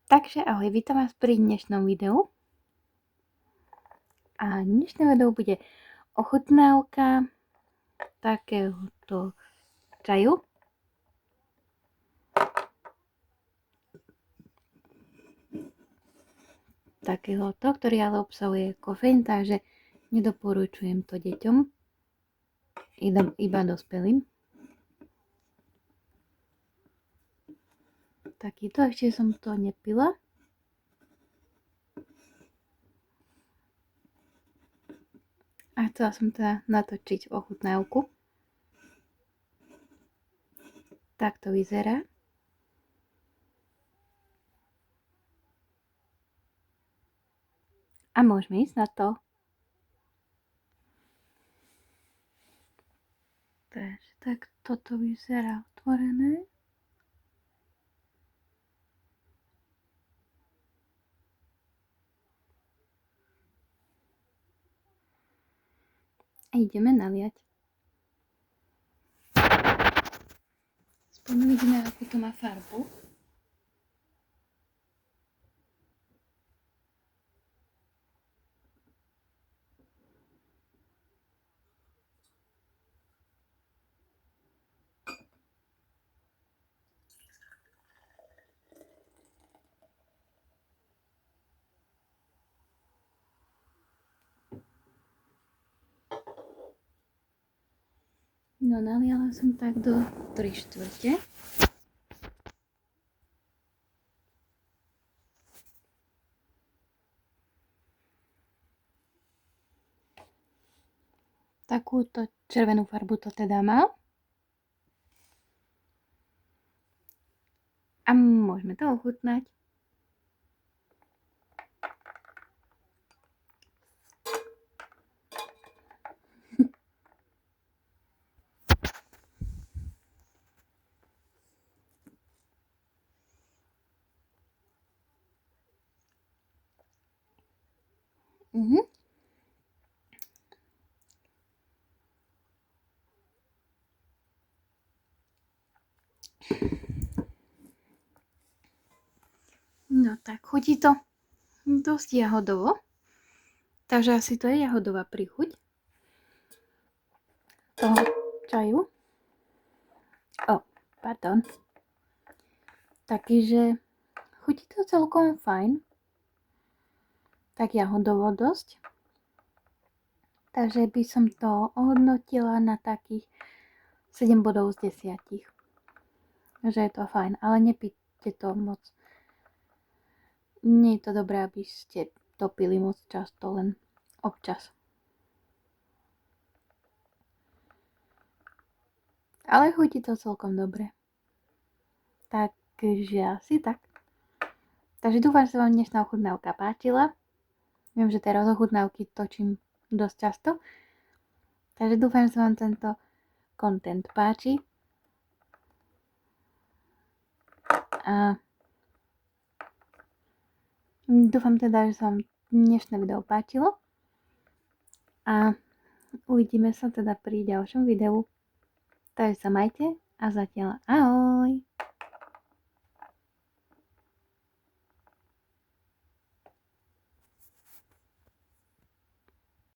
Takže ahoj, vítam vás pri dnešnom videu. A dnešné video bude ochutnávka takéhoto čaju. Takéhoto, ktorý ale obsahuje kofeín, takže nedoporučujem to deťom, iba dospelým. Takýto, ešte som to nepila. A chcela som teda natočiť ochutnávku. Tak to vyzerá. A môžeme ísť na to. Takže tak toto vyzerá otvorené. A ideme naliať. Spolu vidíme, akú to má farbu. No, naliala som tak do 3/4. Takúto červenú farbu to teda má. A môžeme to ochutnať. No tak chutí to dosť jahodovo. Takže asi to je jahodová príchuť toho čaju. Pardon. Takže chutí to celkom fajn. Tak jahodovo dosť. Takže by som to ohodnotila na takých 7 bodov z 10. Že je to fajn, ale nepíte to moc. Nie je to dobré, aby ste to pili moc často, len občas. Ale chutí to celkom dobre. Takže asi tak. Takže dúfam, že sa vám dnešná ochutnávka páčila. Viem, že teraz ochutnávky točím dosť často. Takže dúfam, že sa vám tento content páči. A dúfam teda, že sa vám dnešné video páčilo. A uvidíme sa teda pri ďalšom videu. Takže sa majte a zatiaľ ahoj!